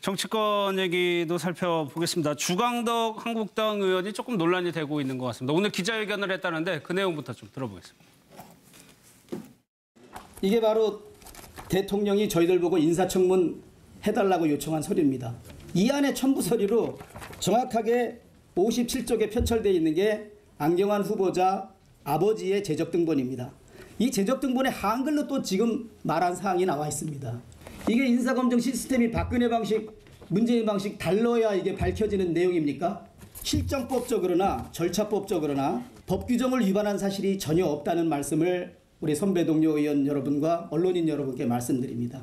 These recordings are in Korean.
정치권 얘기도 살펴보겠습니다. 주광덕 한국당 의원이 조금 논란이 되고 있는 것 같습니다. 오늘 기자회견을 했다는데 그 내용부터 좀 들어보겠습니다. 이게 바로 대통령이 저희들 보고 인사청문 해달라고 요청한 서류입니다. 이 안에 첨부 서류로 정확하게 57쪽에 표철되어 있는 게 안경환 후보자 아버지의 재적등본입니다. 이 재적등본에 한글로 또 지금 말한 사항이 나와 있습니다. 이게 인사검증 시스템이 박근혜 방식, 문재인 방식 달라야 이게 밝혀지는 내용입니까? 실정법적으로나 절차법적으로나 법 규정을 위반한 사실이 전혀 없다는 말씀을 우리 선배 동료 의원 여러분과 언론인 여러분께 말씀드립니다.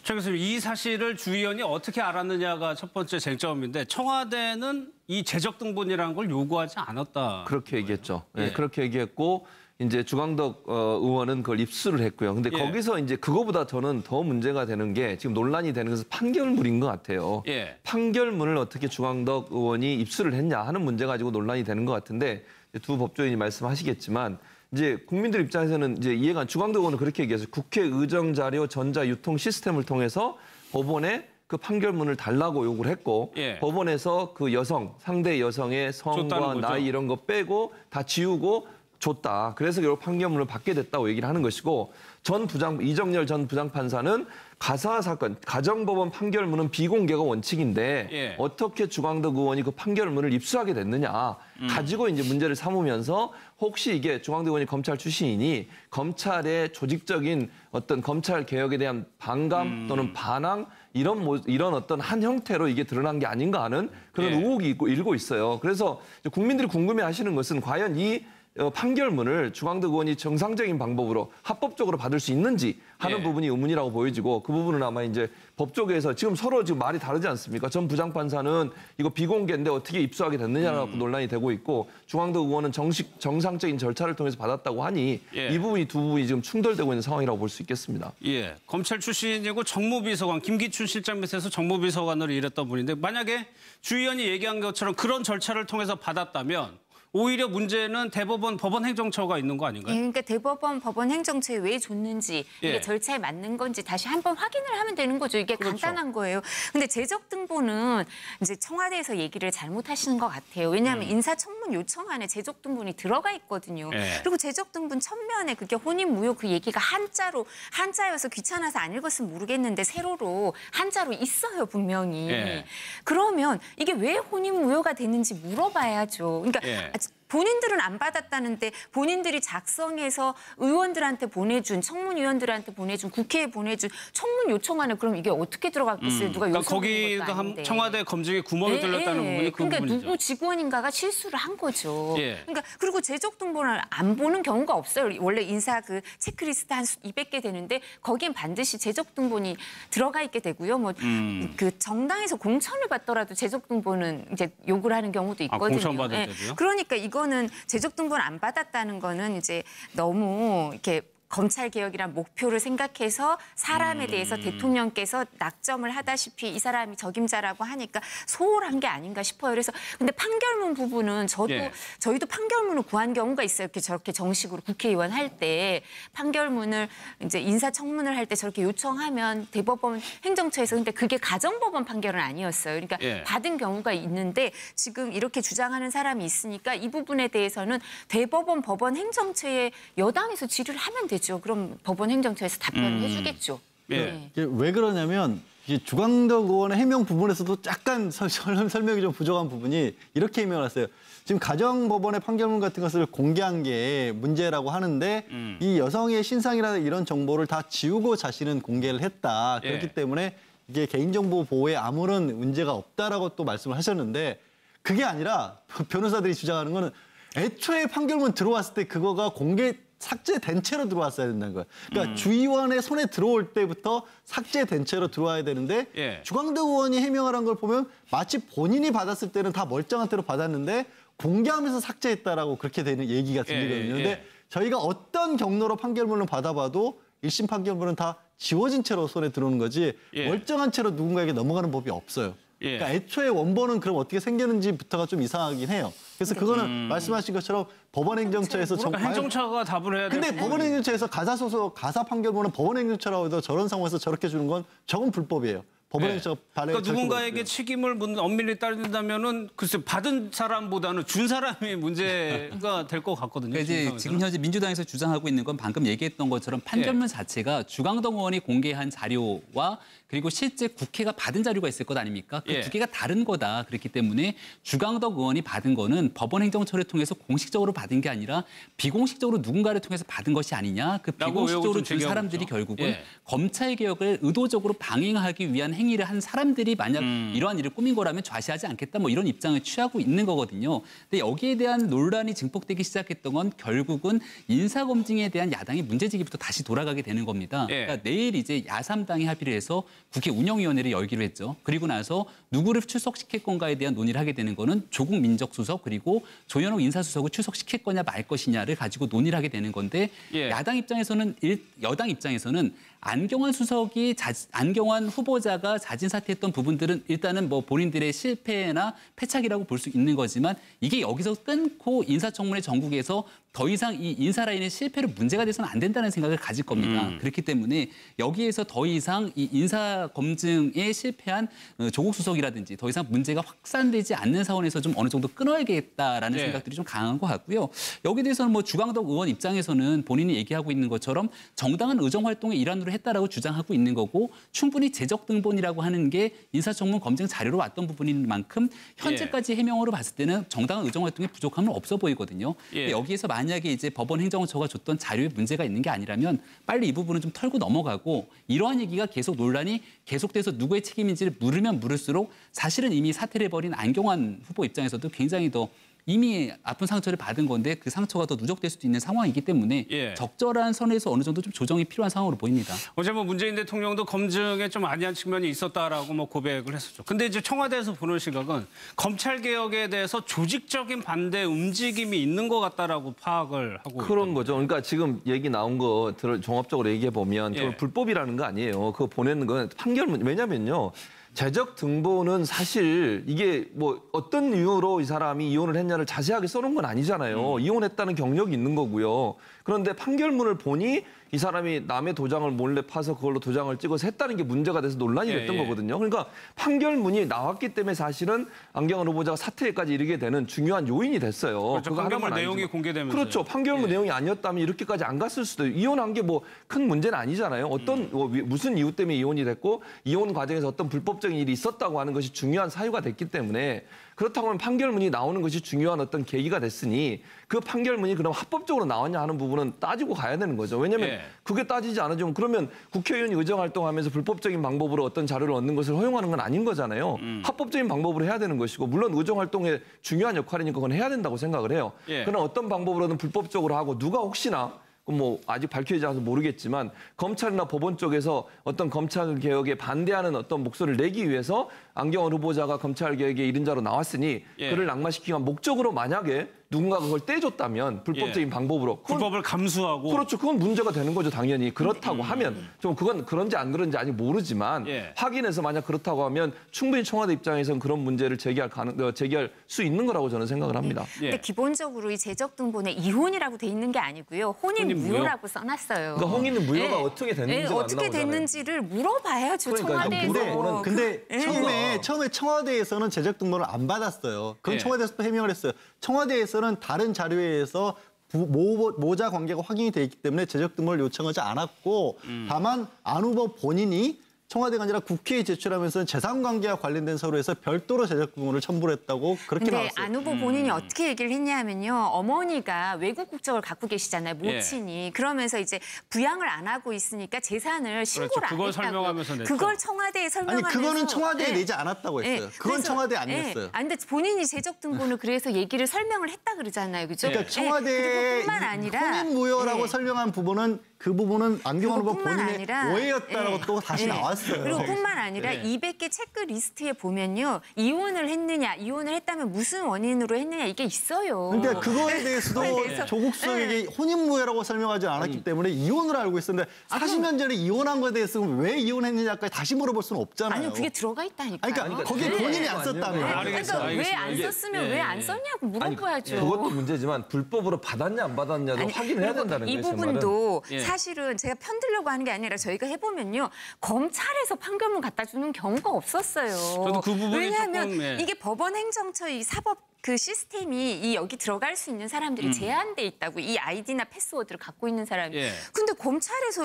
자, 교수님, 이 사실을 주 의원이 어떻게 알았느냐가 첫 번째 쟁점인데 청와대는 이 재적등본이라는 걸 요구하지 않았다. 그렇게 얘기했죠. 네, 예. 그렇게 얘기했고 이제 주광덕 의원은 그걸 입수를 했고요. 근데 예. 거기서 이제 그거보다 저는 더 문제가 되는 게 지금 논란이 되는 것은 판결문인 것 같아요. 예. 판결문을 어떻게 주광덕 의원이 입수를 했냐 하는 문제 가지고 논란이 되는 것 같은데 두 법조인이 말씀하시겠지만 이제 국민들 입장에서는 이제 이해가 주광덕 의원은 그렇게 얘기했어요. 국회 의정 자료 전자 유통 시스템을 통해서 법원에 그 판결문을 달라고 요구를 했고 예. 법원에서 그 여성 상대 여성의 성과 나이 이런 거 빼고 다 지우고 줬다. 그래서 결국 판결문을 받게 됐다고 얘기를 하는 것이고 이정열 전 부장판사는 가사 사건, 가정법원 판결문은 비공개가 원칙인데 예. 어떻게 주광덕 의원이 그 판결문을 입수하게 됐느냐 가지고 이제 문제를 삼으면서 혹시 이게 주광덕 의원이 검찰 출신이니 검찰의 조직적인 어떤 검찰 개혁에 대한 반감 또는 반항 이런 어떤 한 형태로 이게 드러난 게 아닌가 하는 그런 예. 의혹이 일고 있어요. 그래서 국민들이 궁금해하시는 것은 과연 이 판결문을 주광덕 의원이 정상적인 방법으로 합법적으로 받을 수 있는지 하는 예. 부분이 의문이라고 보여지고 그 부분은 아마 이제 법 쪽에서 지금 서로 지금 말이 다르지 않습니까? 전 부장판사는 이거 비공개인데 어떻게 입수하게 됐느냐라고 논란이 되고 있고 주광덕 의원은 정상적인 절차를 통해서 받았다고 하니 예. 이 부분이 두 부분이 지금 충돌되고 있는 상황이라고 볼 수 있겠습니다. 예, 검찰 출신이고 정무비서관, 김기춘 실장 밑에서 정무비서관으로 일했던 분인데 만약에 주 의원이 얘기한 것처럼 그런 절차를 통해서 받았다면 오히려 문제는 대법원 법원행정처가 있는 거 아닌가요? 예, 그러니까 대법원 법원행정처에 왜 줬는지 이게 예. 절차에 맞는 건지 다시 한번 확인을 하면 되는 거죠. 이게 그렇죠. 간단한 거예요. 근데 재적등본은 이제 청와대에서 얘기를 잘못하시는 것 같아요. 왜냐하면 인사청문 요청안에 재적등본이 들어가 있거든요. 예. 그리고 재적등본 첫면에 그게 혼인무효 그 얘기가 한자여서 귀찮아서 안 읽었으면 모르겠는데 세로로 한자로 있어요 분명히. 예. 그러면 이게 왜 혼인무효가 되는지 물어봐야죠. 그러니까 예. 본인들은 안 받았다는데 본인들이 작성해서 의원들한테 보내준 청문위원들한테 보내준 국회에 보내준 청문 요청안을 그럼 이게 어떻게 들어갔겠어요? 누가 그러니까 요청한 것도 거기도 아닌데. 청와대 검증에 구멍이 뚫렸다는 부분이 그 그러니까 부분이죠. 누구 직원인가가 실수를 한 거죠. 예. 그러니까 그리고 재적등본을 안 보는 경우가 없어요. 원래 인사 그 체크리스트 한 200개 되는데 거기엔 반드시 재적등본이 들어가 있게 되고요. 뭐 그 정당에서 공천을 받더라도 재적등본은 이제 요구를 하는 경우도 있거든요. 공천 받을 때도요? 그러니까 이거는 재적등본 안 받았다는 거는 이제 너무 이렇게 검찰 개혁이란 목표를 생각해서 사람에 대해서 대통령께서 낙점을 하다시피 이 사람이 적임자라고 하니까 소홀한 게 아닌가 싶어요. 그래서 근데 판결문 부분은 저희도 판결문을 구한 경우가 있어요. 이렇게 저렇게 정식으로 국회의원 할 때 판결문을 이제 인사청문을 할 때 저렇게 요청하면 대법원 행정처에서 근데 그게 가정법원 판결은 아니었어요. 그러니까 받은 경우가 있는데 지금 이렇게 주장하는 사람이 있으니까 이 부분에 대해서는 대법원 법원 행정처에 여당에서 질의를 하면 되죠. 그럼 법원 행정처에서 답변을 해주겠죠. 예. 왜 그러냐면 주광덕 의원의 해명 부분에서도 약간 설명이 좀 부족한 부분이 이렇게 해명을 했어요. 지금 가정법원의 판결문 같은 것을 공개한 게 문제라고 하는데 이 여성의 신상이나 이런 정보를 다 지우고 자신은 공개를 했다. 그렇기 때문에 이게 개인정보 보호에 아무런 문제가 없다라고 또 말씀을 하셨는데 그게 아니라 변호사들이 주장하는 거는 애초에 판결문 들어왔을 때 그거가 삭제된 채로 들어왔어야 된다는 거예요. 그러니까 주의원의 손에 들어올 때부터 삭제된 채로 들어와야 되는데 주광덕 의원이 해명을 한 걸 보면 마치 본인이 받았을 때는 다 멀쩡한 채로 받았는데 공개하면서 삭제했다라고 그렇게 되는 얘기가 들리거든요. 근데 저희가 어떤 경로로 판결문을 받아봐도 1심 판결문은 다 지워진 채로 손에 들어오는 거지 멀쩡한 채로 누군가에게 넘어가는 법이 없어요. 그러니까 애초에 원본은 그럼 어떻게 생겼는지부터가 좀 이상하긴 해요. 그래서 그거는 말씀하신 것처럼 법원행정처에서 행정처가 답을 해야 되는데 근데 법원행정처에서 가사 판결문은 법원행정처라고 해도 저런 상황에서 저렇게 주는 건 저건 불법이에요. 법원에서 발행 그러니까 누군가에게 책임을 엄밀히 따진다면은 글쎄 받은 사람보다는 준 사람이 문제가 될 것 같거든요. 그러니까 이제 지금 현재 민주당에서 주장하고 있는 건 방금 얘기했던 것처럼 판결문 자체가 주광덕 의원이 공개한 자료와 그리고 실제 국회가 받은 자료가 있을 것 아닙니까? 그 두 개가 다른 거다. 그렇기 때문에 주광덕 의원이 받은 거는 법원 행정처를 통해서 공식적으로 받은 게 아니라 비공식적으로 누군가를 통해서 받은 것이 아니냐. 그 비공식적으로 준 사람들이 결국은 검찰 개혁을 의도적으로 방해하기 위한 행위를 한 사람들이 만약 이러한 일을 꾸민 거라면 좌시하지 않겠다. 뭐 이런 입장을 취하고 있는 거거든요. 근데 여기에 대한 논란이 증폭되기 시작했던 건 결국은 인사검증에 대한 야당의 문제제기부터 다시 돌아가게 되는 겁니다. 그러니까 내일 이제 야3당이 합의를 해서 국회 운영위원회를 열기로 했죠. 그리고 나서 누구를 출석시킬 건가에 대한 논의를 하게 되는 거는 조국 민정수석 그리고 조현옥 인사수석을 출석시킬 거냐 말 것이냐를 가지고 논의를 하게 되는 건데 여당 입장에서는 안경환 후보자가 자진 사퇴했던 부분들은 일단은 뭐 본인들의 실패나 패착이라고 볼 수 있는 거지만 이게 여기서 끊고 인사청문회 전국에서 더 이상 이 인사 라인의 실패로 문제가 돼서는 안 된다는 생각을 가질 겁니다. 그렇기 때문에 여기에서 더 이상 이 인사 검증에 실패한 조국 수석이라든지 더 이상 문제가 확산되지 않는 상황에서 좀 어느 정도 끊어야겠다라는 생각들이 좀 강한 것 같고요. 여기에 대해서는 뭐 주광덕 의원 입장에서는 본인이 얘기하고 있는 것처럼 정당한 의정 활동의 일환으로 했다라고 주장하고 있는 거고 충분히 재적 등본이라고 하는 게 인사청문 검증 자료로 왔던 부분인 만큼 현재까지 해명으로 봤을 때는 정당한 의정 활동에 부족함은 없어 보이거든요. 여기에서 만약에 이제 법원 행정처가 줬던 자료에 문제가 있는 게 아니라면 빨리 이 부분은 좀 털고 넘어가고 이러한 얘기가 계속 논란이 계속돼서 누구의 책임인지를 물으면 물을수록 사실은 이미 사퇴를 해버린 안경환 후보 입장에서도 굉장히 더 이미 아픈 상처를 받은 건데 그 상처가 더 누적될 수도 있는 상황이기 때문에 적절한 선에서 어느 정도 좀 조정이 필요한 상황으로 보입니다. 어제 뭐 문재인 대통령도 검증에 좀 아니한 측면이 있었다라고 뭐 고백을 했었죠. 근데 이제 청와대에서 보는 시각은 검찰 개혁에 대해서 조직적인 반대 움직임이 있는 것 같다라고 파악을 하고 그런 거죠. 그러니까 지금 얘기 나온 거 종합적으로 얘기해 보면 그걸 불법이라는 거 아니에요. 그거 보내는 건 판결문 왜냐면요. 재적 등본은 사실 이게 뭐 어떤 이유로 이 사람이 이혼을 했냐를 자세하게 써놓은 건 아니잖아요. 이혼했다는 경력이 있는 거고요. 그런데 판결문을 보니 이 사람이 남의 도장을 몰래 파서 그걸로 도장을 찍어서 했다는 게 문제가 돼서 논란이 됐던 거거든요. 그러니까 판결문이 나왔기 때문에 사실은 안경환 후보자가 사퇴까지 이르게 되는 중요한 요인이 됐어요. 그렇죠. 판결문 내용이 공개되면서. 그렇죠. 판결문 내용이 아니었다면 이렇게까지 안 갔을 수도 있어요. 이혼한 게 뭐 큰 문제는 아니잖아요. 무슨 이유 때문에 이혼이 됐고 이혼 과정에서 어떤 불법적인 일이 있었다고 하는 것이 중요한 사유가 됐기 때문에 그렇다고 하면 판결문이 나오는 것이 중요한 어떤 계기가 됐으니 그 판결문이 그럼 합법적으로 나왔냐 하는 부분은 따지고 가야 되는 거죠. 왜냐하면 그게 따지지 않아지면 그러면 국회의원이 의정활동하면서 불법적인 방법으로 어떤 자료를 얻는 것을 허용하는 건 아닌 거잖아요. 합법적인 방법으로 해야 되는 것이고 물론 의정활동의 중요한 역할이니까 그건 해야 된다고 생각을 해요. 그러나 어떤 방법으로든 불법적으로 하고 누가 혹시나 뭐 아직 밝혀지지 않아서 모르겠지만 검찰이나 법원 쪽에서 어떤 검찰 개혁에 반대하는 어떤 목소리를 내기 위해서 안경환 후보자가 검찰 개혁의 이른자로 나왔으니 그를 낙마시키기 위한 목적으로 만약에 누군가가 그걸 떼줬다면 불법적인 방법으로 불법을 감수하고 그렇죠. 그건 문제가 되는 거죠. 당연히 그렇다고 하면 좀 그건 그런지 안 그런지 아직 모르지만 확인해서 만약 그렇다고 하면 충분히 청와대 입장에서는 그런 문제를 제기할 수 있는 거라고 저는 생각을 합니다. 근데 기본적으로 이 재적 등본에 이혼이라고 돼 있는 게 아니고요. 혼인 무효라고 써놨어요. 그러니까 혼인 무효가 어떻게 됐는지가 안 어떻게 나오잖아요. 됐는지를 물어봐야죠. 청와대에서. 근데 처음에 청와대에서는 재적 등본을 안 받았어요. 그건 청와대에서 또 해명을 했어요. 청와대에서는 다른 자료에 의해서 모자 관계가 확인이 돼 있기 때문에 재적 등본을 요청하지 않았고 다만 안 후보 본인이 청와대가 아니라 국회에 제출하면서 재산관계와 관련된 서류에서 별도로 재적 등본을 첨부를 했다고 그렇게 나왔어요. 근데 안 후보 본인이 어떻게 얘기를 했냐면요. 어머니가 외국 국적을 갖고 계시잖아요. 모친이. 그러면서 이제 부양을 안 하고 있으니까 재산을 신고를 그걸 안 했다고. 설명하면서 냈죠. 그걸 청와대에 설명하면서. 아니 그거는 청와대에 내지 않았다고 했어요. 그건 청와대에 안 냈어요. 근데 본인이 재적 등본을 그래서 얘기를 설명을 했다 그러잖아요. 그죠? 그러니까 청와대에 뿐만 아니라 혼인 무효라고 설명한 부분은 그 부분은 안경환 후보 본인의 아니라, 오해였다라고 또 다시 나왔어요. 그리고 뿐만 아니라 200개 체크리스트에 보면요. 이혼을 했느냐, 이혼을 했다면 무슨 원인으로 했느냐 이게 있어요. 그러니까 그거에 대해서도 조국 수석에게 혼인 무효라고 설명하지 않았기 때문에 이혼을 알고 있었는데 40년 전에 이혼한 거에 대해서 왜 이혼했느냐까지 다시 물어볼 수는 없잖아요. 아니요, 그게 들어가 있다니까요. 그러니까 거기에 본인이 안 썼다며. 그러니까 왜 안 썼으면 왜 안 썼냐고 물어봐야죠. 그것도 문제지만 불법으로 받았냐 안 받았냐도 확인을 해야 된다는 거예요. 이 부분도 사실은 제가 편들려고 하는 게 아니라 저희가 해보면요. 검찰에서 판결문 갖다 주는 경우가 없었어요. 저도 그 부분이 왜냐하면 조금, 예. 이게 법원 행정처 이 사법 그 시스템이 이 여기 들어갈 수 있는 사람들이 제한돼 있다고 이 아이디나 패스워드를 갖고 있는 사람이. 예. 근데 검찰에서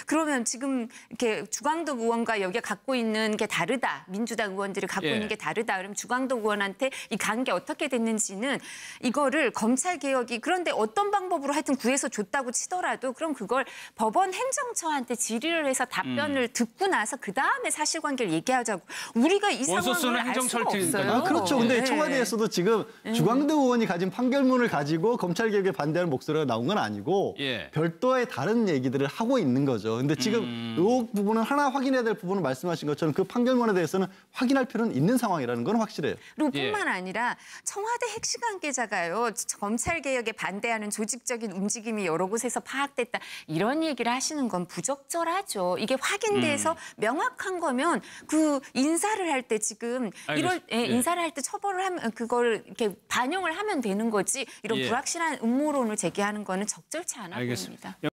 그러면 지금 이렇게 주광덕 의원과 여기가 갖고 있는 게 다르다. 민주당 의원들이 갖고 예. 있는 게 다르다. 그럼 주광덕 의원한테 이 관계 어떻게 됐는지는 이거를 검찰 개혁이 그런데 어떤 방법으로 하여튼 구해서 줬다고 치더라도 그럼 그걸 법원 행정처한테 질의를 해서 답변을 듣고 나서 그 다음에 사실관계를 얘기하자고. 우리가 이 원소 쓰는 상황을 알 수가 행정처니까요. 없어요. 아, 그렇죠. 근데 네. 청와대에서도 지금 주광덕 의원이 가진 판결문을 가지고 검찰 개혁에 반대하는 목소리가 나온 건 아니고 예. 별도의 다른 얘기들을 하고 있는 거죠. 근데 지금 이 부분은 하나 확인해야 될 부분을 말씀하신 것처럼 그 판결문에 대해서는 확인할 필요는 있는 상황이라는 건 확실해요. 그리고 예. 뿐만 아니라 청와대 핵심 관계자가요. 검찰 개혁에 반대하는 조직적인 움직임이 여러 곳에서 파악됐다. 이런 얘기를 하시는 건 부적절하죠. 이게 확인돼서 명확한 거면 그 인사를 할 때 지금 알겠습니다. 예. 인사를 할 때 처벌을 하면 그걸 이렇게 반영을 하면 되는 거지. 이런 예. 불확실한 음모론을 제기하는 거는 적절치 않아 알겠습니다. 보입니다.